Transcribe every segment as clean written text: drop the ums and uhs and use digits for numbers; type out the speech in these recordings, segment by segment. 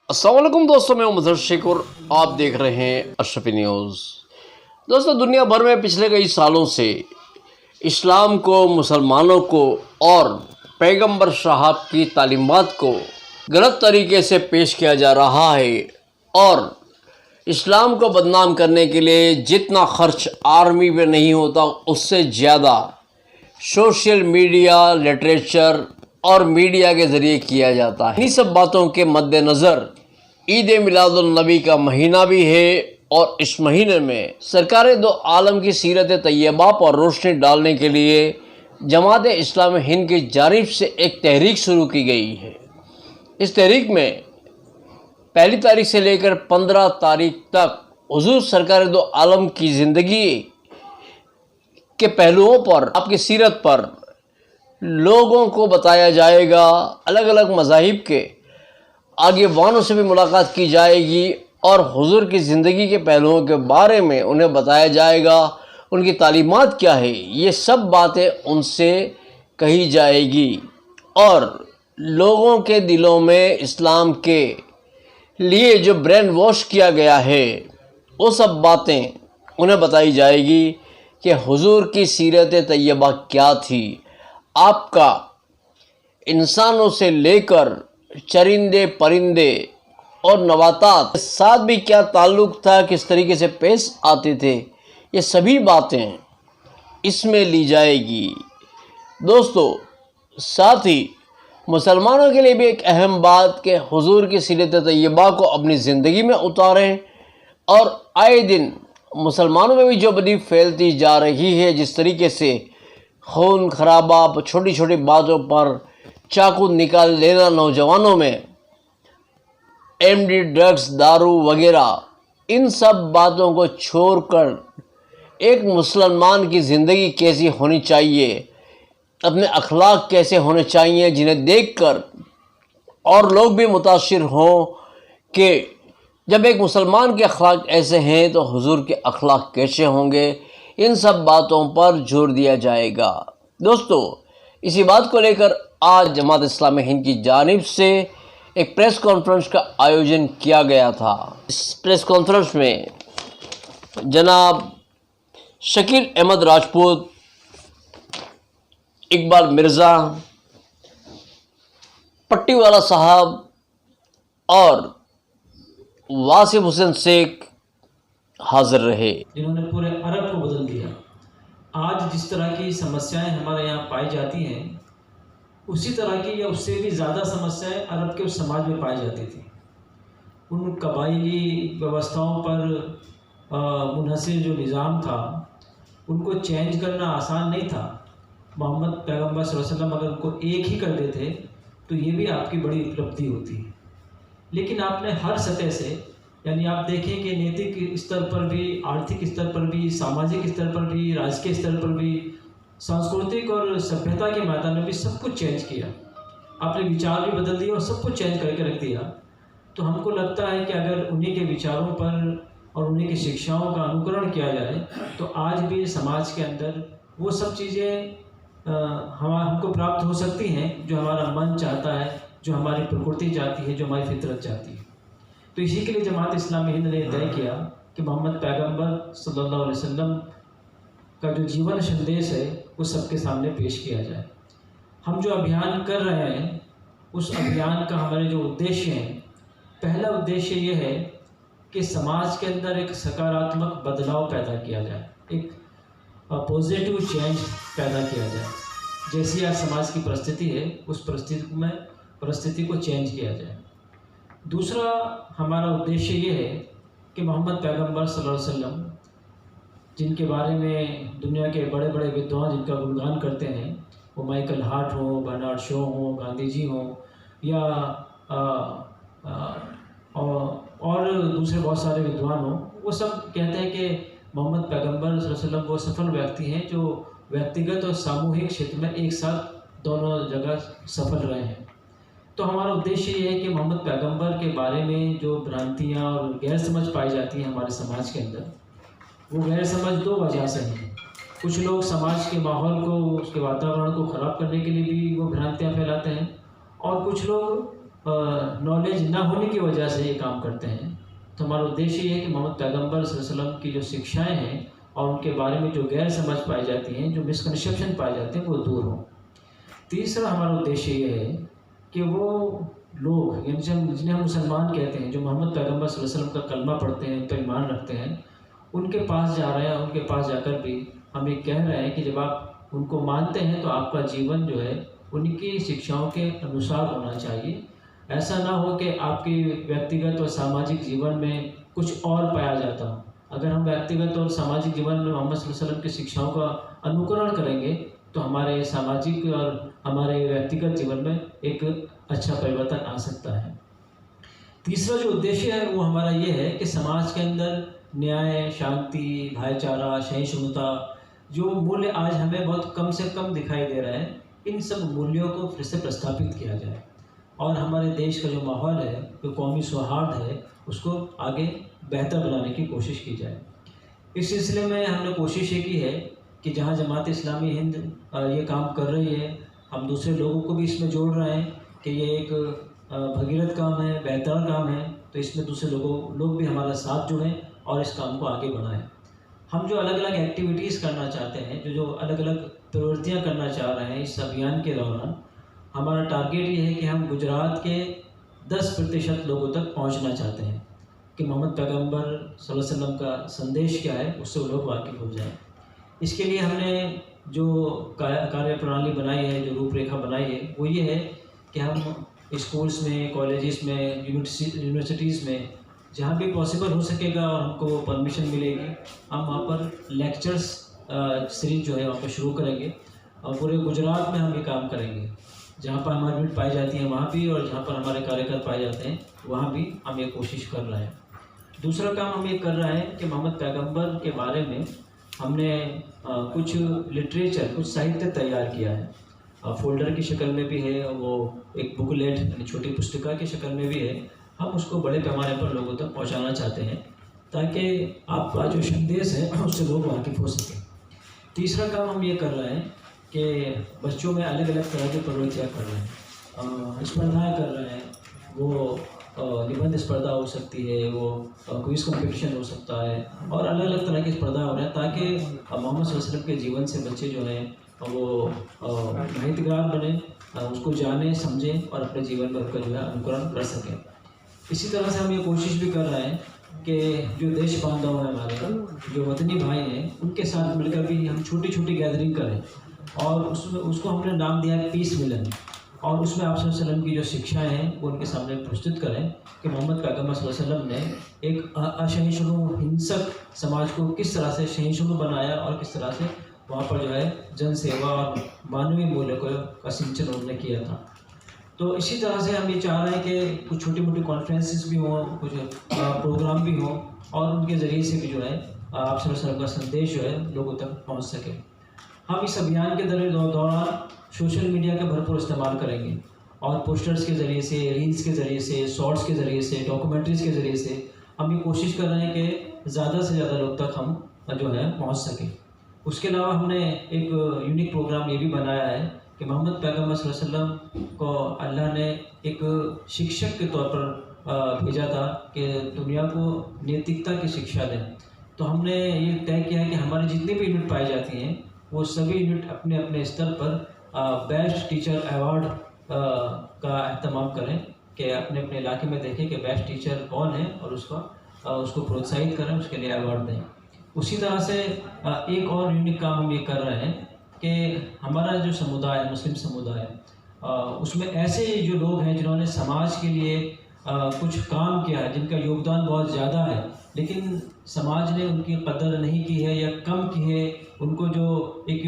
अस्सलाम वालेकुम दोस्तों, मैं मुजर शेख और आप देख रहे हैं अशरफी न्यूज़। दोस्तों, दुनिया भर में पिछले कई सालों से इस्लाम को, मुसलमानों को और पैगंबर साहब की तालीमात को गलत तरीके से पेश किया जा रहा है और इस्लाम को बदनाम करने के लिए जितना खर्च आर्मी में नहीं होता उससे ज़्यादा सोशल मीडिया, लिटरेचर और मीडिया के ज़रिए किया जाता है। इन्हीं सब बातों के मद्देनज़र ईद मिलादुल नबी का महीना भी है और इस महीने में सरकार दो आलम की सीरत तैयबा पर रोशनी डालने के लिए जमात इस्लामी हिंद की जानिब से एक तहरीक शुरू की गई है। इस तहरीक में पहली तारीख से लेकर 15 तारीख तक हुजूर सरकार दो आलम की ज़िंदगी के पहलुओं पर, आपकी सीरत पर लोगों को बताया जाएगा। अलग अलग मज़ाहिब के आगे वानों से भी मुलाकात की जाएगी और हुजूर की ज़िंदगी के पहलुओं के बारे में उन्हें बताया जाएगा। उनकी तालीमात क्या है, ये सब बातें उनसे कही जाएगी और लोगों के दिलों में इस्लाम के लिए जो ब्रेन वॉश किया गया है वो सब बातें उन्हें बताई जाएगी कि हुजूर की सीरत तैयबा क्या थी, आपका इंसानों से लेकर चरिंदे परिंदे और नबातात के साथ भी क्या ताल्लुक़ था, किस तरीके से पेश आते थे, ये सभी बातें इसमें ली जाएगी। दोस्तों, साथ ही मुसलमानों के लिए भी एक अहम बात कि हुजूर की सीरत तैयबा को अपनी ज़िंदगी में उतारें और आए दिन मुसलमानों में भी जो बदी फैलती जा रही है, जिस तरीके से खून खराबा, छोटी छोटी बातों पर चाकू निकाल लेना, नौजवानों में एमडी, ड्रग्स, दारू वगैरह, इन सब बातों को छोड़कर एक मुसलमान की ज़िंदगी कैसी होनी चाहिए, अपने अखलाक कैसे होने चाहिए, जिन्हें देखकर और लोग भी मुतासिर हों कि जब एक मुसलमान के अखलाक ऐसे हैं तो हुजूर के अखलाक कैसे होंगे। इन सब बातों पर जोर दिया जाएगा। दोस्तों, इसी बात को लेकर आज जमात इस्लामी हिंद की जानिब से एक प्रेस कॉन्फ्रेंस का आयोजन किया गया था। इस प्रेस कॉन्फ्रेंस में जनाब शकील अहमद राजपूत, इकबाल मिर्ज़ा, पट्टीवाला साहब और वासिफ हुसैन शेख हाजिर रहे। इन्होंने पूरे अरब को बदल दिया। आज जिस तरह की समस्याएं हमारे यहाँ पाई जाती हैं, उसी तरह की या उससे भी ज़्यादा समस्याएं अरब के उस समाज में पाई जाती थी। उन कबायली व्यवस्थाओं पर मुनहसर जो निज़ाम था, उनको चेंज करना आसान नहीं था। मोहम्मद पैगम्बर सल्लल्लाहु अलैहि वसल्लम अगर उनको एक ही कर देते तो ये भी आपकी बड़ी उपलब्धि होती। लेकिन आपने हर सतह से, यानी आप देखें कि नैतिक स्तर पर भी, आर्थिक स्तर पर भी, सामाजिक स्तर पर भी, राजकीय स्तर पर भी, सांस्कृतिक और सभ्यता के मैदान में भी सब कुछ चेंज किया। आपने विचार भी बदल दिए और सब कुछ चेंज करके रख दिया। तो हमको लगता है कि अगर उन्हीं के विचारों पर और उन्हीं की शिक्षाओं का अनुकरण किया जाए तो आज भी समाज के अंदर वो सब चीज़ें हमको प्राप्त हो सकती हैं जो हमारा मन चाहता है, जो हमारी प्रकृति चाहती है, जो हमारी फितरत चाहती है। तो इसी के लिए जमात इस्लामी हिंद ने तय किया कि मोहम्मद पैगम्बर सल्लल्लाहु अलैहि वसल्लम का जो जीवन संदेश है वो सबके सामने पेश किया जाए। हम जो अभियान कर रहे हैं उस अभियान का हमारे जो उद्देश्य हैं, पहला उद्देश्य ये है कि समाज के अंदर एक सकारात्मक बदलाव पैदा किया जाए, एक पॉजिटिव चेंज पैदा किया जाए। जैसी आज समाज की परिस्थिति है उस परिस्थिति को चेंज किया जाए। दूसरा हमारा उद्देश्य ये है कि मोहम्मद पैगम्बर सल्लल्लाहु अलैहि वसल्लम, जिनके बारे में दुनिया के बड़े बड़े विद्वान जिनका गुणगान करते हैं, वो माइकल हार्ट हो, बर्नार्ड शॉ हो, गांधी जी हो या और दूसरे बहुत सारे विद्वान हो, वो सब कहते हैं कि मोहम्मद पैगम्बर सल्लल्लाहु अलैहि वसल्लम वो सफल व्यक्ति हैं जो व्यक्तिगत और सामूहिक क्षेत्र में एक साथ दोनों जगह सफल रहे हैं। तो हमारा उद्देश्य ये है कि मोहम्मद पैगम्बर के बारे में जो भ्रांतियाँ और गैर समझ पाई जाती हैं हमारे समाज के अंदर, वो गैर समझ दो वजह से हैं। कुछ लोग समाज के माहौल को, उसके वातावरण को ख़राब करने के लिए भी वो भ्रांतियाँ फैलाते हैं और कुछ लोग नॉलेज ना होने की वजह से ये काम करते हैं। तो हमारा उद्देश्य ये है कि मोहम्मद पैगम्बर सल्लल्लाहु अलैहि वसल्लम की जो शिक्षाएँ हैं और उनके बारे में जो गैर समझ पाई जाती हैं, जो मिसकंसेप्शन पाए जाते हैं, वो दूर हों। तीसरा हमारा उद्देश्य ये है कि वो लोग यानी जिन्हें हम मुसलमान कहते हैं, जो मोहम्मद पैगम्बर सल्लल्लाहु अलैहि वसल्लम का कलमा पढ़ते हैं, उन पर ईमान रखते हैं, उनके पास जा रहे हैं। उनके पास जाकर भी हम ये कह रहे हैं कि जब आप उनको मानते हैं तो आपका जीवन जो है उनकी शिक्षाओं के अनुसार होना चाहिए। ऐसा ना हो कि आपके व्यक्तिगत और सामाजिक जीवन में कुछ और पाया जाता हो। अगर हम व्यक्तिगत और सामाजिक जीवन में मोहम्मद सल्लल्लाहु अलैहि वसल्लम की शिक्षाओं का अनुकरण करेंगे तो हमारे सामाजिक और हमारे व्यक्तिगत जीवन में एक अच्छा परिवर्तन आ सकता है। तीसरा जो उद्देश्य है वो हमारा ये है कि समाज के अंदर न्याय, शांति, भाईचारा, सहिष्णुता, जो मूल्य आज हमें बहुत कम से कम दिखाई दे रहे हैं, इन सब मूल्यों को फिर से प्रस्थापित किया जाए और हमारे देश का जो माहौल है, जो कौमी सौहार्द है, उसको आगे बेहतर बनाने की कोशिश की जाए। इस सिलसिले में हमने कोशिश ये की है कि जहाँ जमात इस्लामी हिंद ये काम कर रही है, हम दूसरे लोगों को भी इसमें जोड़ रहे हैं कि ये एक भगीरथ काम है, बेहतर काम है, तो इसमें दूसरे लोग भी हमारा साथ जुड़ें और इस काम को आगे बढ़ाएं। हम जो अलग अलग एक्टिविटीज़ करना चाहते हैं, जो अलग अलग प्रवृत्तियाँ करना चाह रहे हैं इस अभियान के दौरान, हमारा टारगेट ये है कि हम गुजरात के 10% लोगों तक पहुंचना चाहते हैं कि मोहम्मद पैगम्बर सल्लल्लाहु अलैहि वसल्लम का संदेश क्या है, उससे वो लोग वाकिफ़ हो जाएं। इसके लिए हमने जो कार्य प्रणाली बनाई है, जो रूपरेखा बनाई है, वो ये है कि हम स्कूल्स में, कॉलेजेस में, यूनिवर्सिटीज़ में जहाँ भी पॉसिबल हो सकेगा और हमको परमिशन मिलेगी, हम वहाँ पर लेक्चर्स सीरीज जो है वहाँ पर शुरू करेंगे और पूरे गुजरात में हम ये काम करेंगे। जहाँ पर हमारी यूनिट पाई जाती है वहाँ भी, और जहाँ पर हमारे कार्यकर पाए जाते हैं वहाँ भी हम ये कोशिश कर रहे हैं। दूसरा काम हम ये कर रहे हैं कि मोहम्मद पैगम्बर के बारे में हमने कुछ लिटरेचर, कुछ साहित्य तैयार किया है। फोल्डर की शक्ल में भी है, वो एक बुकलेट यानी छोटी पुस्तिका की शक्ल में भी है। हम उसको बड़े पैमाने पर लोगों तक पहुंचाना चाहते हैं ताकि आपका जो संदेश है उससे लोग वाकिफ़ हो सकें। तीसरा काम हम ये कर रहे हैं कि बच्चों में अलग अलग तरह की प्रवृत्तियाँ कर रहे हैं, स्पर्धाएँ कर रहे हैं। वो निबंध स्पर्धा हो सकती है, वो क्विज़ कंपटीशन हो सकता है, और अलग अलग तरह की स्पर्धा हो रहे हैं ताकि मोहम्मद सल्लल्लाहु अलैहि वसल्लम के जीवन से बच्चे जो हैं वो माहितगार बने, उसको जाने, समझें और अपने जीवन में उसका जो है अनुकरण कर सकें। इसी तरह से हम ये कोशिश भी कर रहे हैं कि जो देश बांधव हैं हमारे, जो वतनी भाई हैं, उनके साथ मिलकर भी हम छोटी छोटी गैदरिंग करें और उसको हमने नाम दिया है पीस मिलन। और उसमें आप सल्लल्लाहु अलैहि वसल्लम की जो शिक्षाएँ हैं वो उनके सामने प्रस्तुत करें कि मोहम्मद पैगम्बर सल्लल्लाहु अलैहि वसल्लम ने एक असहिष्णु, हिंसक समाज को किस तरह से सहिष्णु बनाया और किस तरह से वहाँ पर जो है जन सेवा और मानवीय मूल्यों का सिंचन उन्होंने किया था। तो इसी तरह से हम ये चाह रहे हैं कि कुछ छोटी मोटी कॉन्फ्रेंसेस भी हों, कुछ प्रोग्राम भी हों और उनके ज़रिए से भी जो है आप सल्लल्लाहु अलैहि वसल्लम का संदेश जो है लोगों तक पहुँच सके। हम इस अभियान के दौरान सोशल मीडिया का भरपूर इस्तेमाल करेंगे और पोस्टर्स के ज़रिए से, रील्स के ज़रिए से, शॉर्ट्स के ज़रिए से, डॉक्यूमेंट्रीज़ के ज़रिए से हम ये कोशिश कर रहे हैं कि ज़्यादा से ज़्यादा लोग तक हम जो है पहुँच सकें। उसके अलावा हमने एक यूनिक प्रोग्राम ये भी बनाया है कि मोहम्मद पैगम्बर सल्लल्लाहु अलैहि वसल्लम को अल्लाह ने एक शिक्षक के तौर पर भेजा था कि दुनिया को नैतिकता की शिक्षा दें। तो हमने ये तय किया है कि हमारी जितनी भी यूनिट पाई जाती हैं वो सभी यूनिट अपने अपने स्तर पर बेस्ट टीचर अवार्ड का एहतमाम करें कि अपने अपने इलाके में देखें कि बेस्ट टीचर कौन है और उसको प्रोत्साहित करें, उसके लिए अवार्ड दें। उसी तरह से एक और यूनिक काम हम ये कर रहे हैं कि हमारा जो समुदाय है, मुस्लिम समुदाय, उसमें ऐसे जो लोग हैं जिन्होंने समाज के लिए कुछ काम किया है, जिनका योगदान बहुत ज़्यादा है, लेकिन समाज ने उनकी कदर नहीं की है या कम की है। उनको जो एक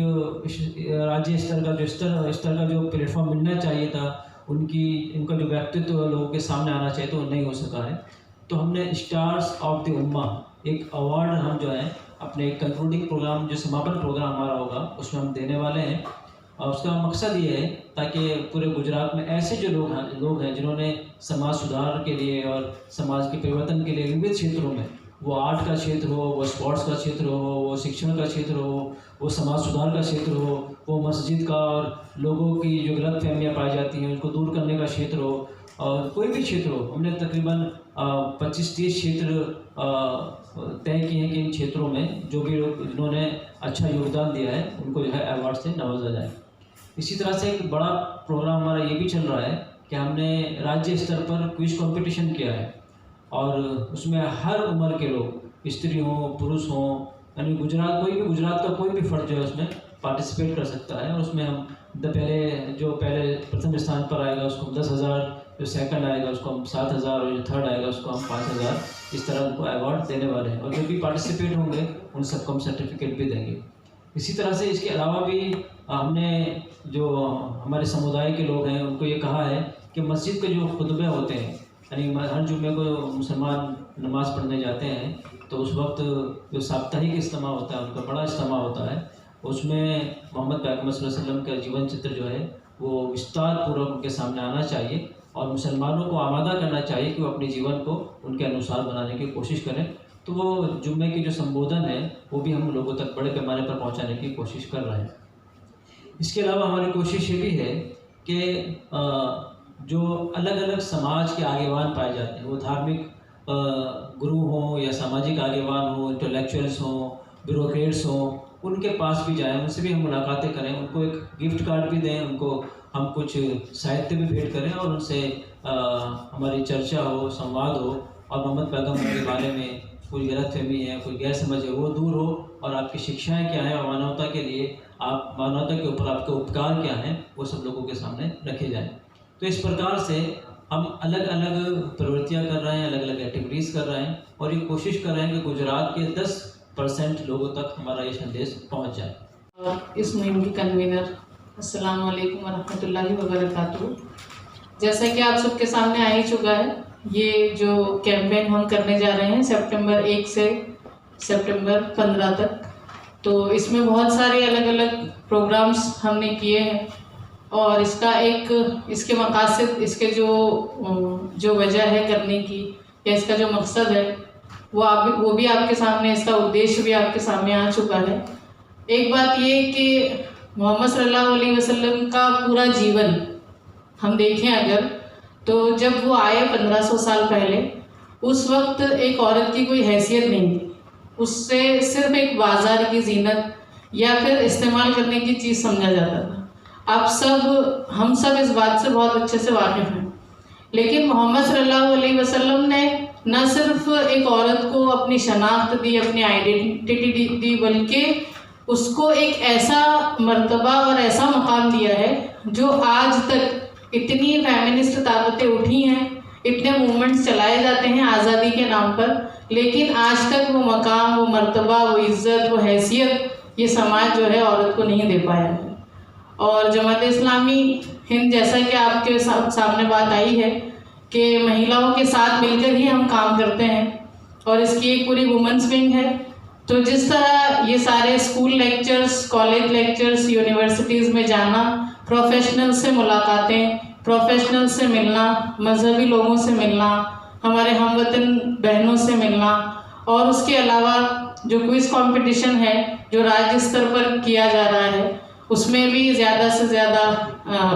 राज्य स्तर का जो प्लेटफॉर्म मिलना चाहिए था, उनका जो व्यक्तित्व लोगों के सामने आना चाहिए तो वो नहीं हो सका है। तो हमने स्टार्स ऑफ द उम्मा एक अवार्ड हम जो है अपने कंक्लूडिंग प्रोग्राम, जो समापन प्रोग्राम हमारा होगा, उसमें हम देने वाले हैं। और उसका मकसद ये है ताकि पूरे गुजरात में ऐसे जो लोग हैं जिन्होंने समाज सुधार के लिए और समाज के परिवर्तन के लिए विविध क्षेत्रों में, वो आर्ट का क्षेत्र हो, वो स्पोर्ट्स का क्षेत्र हो, वो शिक्षण का क्षेत्र हो, वो समाज सुधार का क्षेत्र हो, वो मस्जिद का और लोगों की जो गलत फहमियाँ पाई जाती हैं उसको दूर करने का क्षेत्र हो, और कोई भी क्षेत्र हो, हमने तकरीबन 25-30 क्षेत्र तय किए हैं कि इन क्षेत्रों में जो भी लोग जिन्होंने अच्छा योगदान दिया है उनको जो है अवार्ड से नवाजा जाए। इसी तरह से एक बड़ा प्रोग्राम हमारा ये भी चल रहा है कि हमने राज्य स्तर पर क्विज कंपटीशन किया है और उसमें हर उम्र के लोग, स्त्री हों, पुरुष हों, यानी गुजरात का कोई भी फर्द जो है उसमें पार्टिसिपेट कर सकता है। और उसमें हम पहले प्रथम स्थान पर आएगा उसको हम 10,000, जो सेकंड आएगा उसको हम 7,000 और जो थर्ड आएगा उसको हम 5,000, इस तरह उनको अवार्ड देने वाले हैं। और जो भी पार्टिसिपेट होंगे उन सबको हम सर्टिफिकेट भी देंगे। इसी तरह से इसके अलावा भी हमने जो हमारे समुदाय के लोग हैं उनको ये कहा है कि मस्जिद के जो खुतबे होते हैं, यानी हर जुम्मे को मुसलमान नमाज़ पढ़ने जाते हैं तो उस वक्त जो साप्ताहिक इज्तिमा होता है, उनका बड़ा इज्तिमा होता है, उसमें मोहम्मद पैगम्बर सल्लल्लाहु अलैहि वसल्लम का जीवन चित्र जो है वो विस्तार पूर्वक उनके सामने आना चाहिए और मुसलमानों को आमादा करना चाहिए कि वो अपने जीवन को उनके अनुसार बनाने की कोशिश करें। तो वो जुम्मे की जो संबोधन है वो भी हम लोगों तक बड़े पैमाने पर पहुंचाने की कोशिश कर रहे हैं। इसके अलावा हमारी कोशिश ये भी है कि जो अलग अलग समाज के आगेवान पाए जाते हैं, वो धार्मिक गुरु हों या सामाजिक आगेवान हों, इंटेलेक्चुअल्स हों, ब्यूरोक्रेट्स हों, उनके पास भी जाएं, उनसे भी हम मुलाकातें करें, उनको एक गिफ्ट कार्ड भी दें, उनको हम कुछ साहित्य भी भेंट करें और उनसे हमारी चर्चा हो, संवाद हो और मोहम्मद पैगम्बर के बारे में कोई गलतफहमी है, कोई गैर समझ है, वो दूर हो और आपकी शिक्षाएं क्या हैं और मानवता के लिए आप मानवता के ऊपर आपके उपकार क्या हैं वो सब लोगों के सामने रखे जाएं। तो इस प्रकार से हम अलग अलग प्रवृत्तियां कर रहे हैं, अलग अलग एक्टिविटीज़ कर रहे हैं और ये कोशिश कर रहे हैं कि गुजरात के 10% लोगों तक हमारा ये संदेश पहुंच जाए। और इस मुहिम की कन्वीनर अस्सलाम वालेकुम वरहमतुल्लाहि वबरकातुहू। जैसा कि आप सबके सामने आ ही चुका है, ये जो कैंपेन हम करने जा रहे हैं सितंबर 1 से सितंबर 15 तक, तो इसमें बहुत सारे अलग अलग प्रोग्राम्स हमने किए हैं और इसके मकासद, इसके जो वजह है करने की या इसका जो मकसद है वो भी आपके सामने, इसका उद्देश्य भी आपके सामने आ चुका है। एक बात ये कि मोहम्मद सल्लल्लाहु अलैहि वसल्लम का पूरा जीवन हम देखें अगर, तो जब वो आए 1500 साल पहले, उस वक्त एक औरत की कोई हैसियत नहीं थी, उससे सिर्फ एक बाजार की जीनत या फिर इस्तेमाल करने की चीज़ समझा जाता था। हम सब इस बात से बहुत अच्छे से वाकिफ़ हैं। लेकिन मोहम्मद सल्लल्लाहु अलैहि वसल्लम ने न सिर्फ एक औरत को अपनी शनाख्त दी, अपनी आइडेंटिटी दी, बल्कि उसको एक ऐसा मर्तबा और ऐसा मकाम दिया है जो आज तक इतनी फेमिनिस्ट ताकतें उठी हैं, इतने मूवमेंट्स चलाए जाते हैं आज़ादी के नाम पर, लेकिन आज तक वो मकाम, वो मर्तबा, वो इज़्ज़त, वो हैसियत ये समाज जो है औरत को नहीं दे पाया है। और जमात इस्लामी हिंद, जैसा कि आपके सामने बात आई है कि महिलाओं के साथ मिलकर ही हम काम करते हैं और इसकी एक पूरी वुमेंस विंग है। तो जिस तरह ये सारे school lectures, college lectures, universities में जाना, प्रोफेशनल से मुलाकातें, प्रोफेशनल से मिलना, मजहबी लोगों से मिलना, हमारे हमवतन बहनों से मिलना, और उसके अलावा जो क्विज़ कंपटीशन है जो राज्य स्तर पर किया जा रहा है, उसमें भी ज़्यादा से ज़्यादा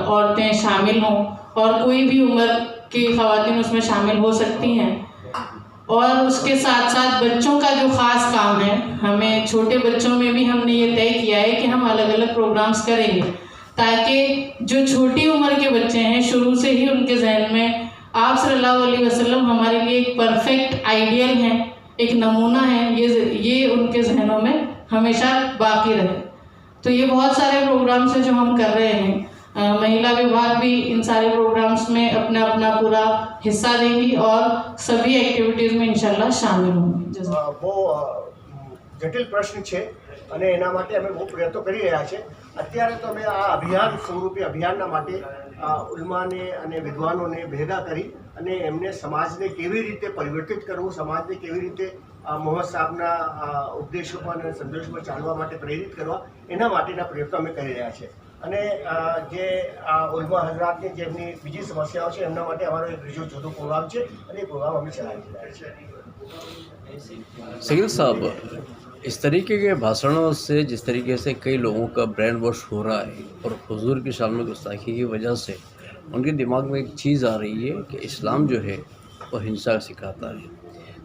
औरतें शामिल हों और कोई भी उम्र की ख़वातीन उसमें शामिल हो सकती हैं। और उसके साथ साथ बच्चों का जो ख़ास काम है, हमें छोटे बच्चों में भी हमने ये तय किया है कि हम अलग अलग प्रोग्राम्स करेंगे ताकि जो छोटी उम्र के बच्चे हैं शुरू से ही उनके जहन में आप सल्लल्लाहु अलैहि वसल्लम हमारे लिए एक परफेक्ट आइडियल हैं, एक नमूना है, ये उनके जहनों में हमेशा बाकी रहे। तो ये बहुत सारे प्रोग्राम्स हैं जो हम कर रहे हैं। महिला विभाग भी इन सारे प्रोग्राम्स में अपना अपना पूरा हिस्सा देंगी और सभी एक्टिविटीज़ में इंशाल्लाह शामिल होंगी। બહુ જટિલ પ્રશ્ન છે અને એના માટે અમે બહુ પ્રયત્નો કરી રહ્યા છે। અત્યારે તો અમે આ અભિયાન સ્વરૂપે અભિયાનના માટે ઉલમાને અને વિદ્વાનોને ભેગા કરી અને એમને સમાજને કેવી રીતે પરિવર્તિત કરવું, સમાજને કેવી રીતે મોહમ્મદ સાહેબના ઉપદેશો પર અને સંદેશો પર ચાલવા માટે પ્રેરિત કરવા, એના માટેના પ્રયત્નો અમે કરી રહ્યા છીએ। અને જે ઉલમા હઝરાતની જેમની બીજી સમસ્યાઓ છે એમના માટે અમારો એક બીજો જુદો પ્રોગ્રામ છે અને એ પ્રોગ્રામ અમે ચલાવી રહ્યા છીએ। सकील साहब, इस तरीके के भाषणों से जिस तरीके से कई लोगों का ब्रेन वॉश हो रहा है और हुजूर की शान में गुस्ताखी की वजह से उनके दिमाग में एक चीज़ आ रही है कि इस्लाम जो है वो हिंसा सिखाता है।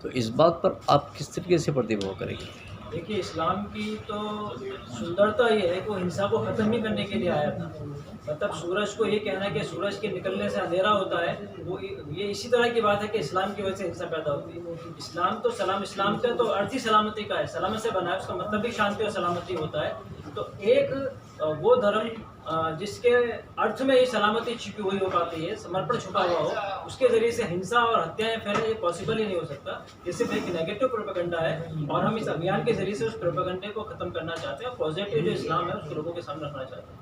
तो इस बात पर आप किस तरीके से प्रतिभाव करेंगे? देखिए, इस्लाम की तो सुंदरता ये है कि वो हिंसा को ख़त्म ही करने के लिए आया था। मतलब सूरज को ये कहना कि सूरज के निकलने से अंधेरा होता है, वो ये इसी तरह की बात है कि इस्लाम की वजह से हिंसा पैदा होती है। इस्लाम तो इस्लाम का तो अर्थ ही सलामती का है, सलामत से बना है, उसका मतलब भी शांति और सलामती होता है। तो एक वो धर्म जिसके अर्थ में ये सलामती छिपी हुई हो पाती है, समर्पण छुपा हुआ हो, उसके ज़रिए से हिंसा और हत्याएं फैले, ये पॉसिबल ही नहीं हो सकता। ये सिर्फ एक नेगेटिव प्रोपेगेंडा है और हम इस अभियान के ज़रिए से उस प्रोपेगेंडे को ख़त्म करना चाहते हैं और पॉजिटिव जो इस्लाम है उसको लोगों के सामने रखना चाहते हैं।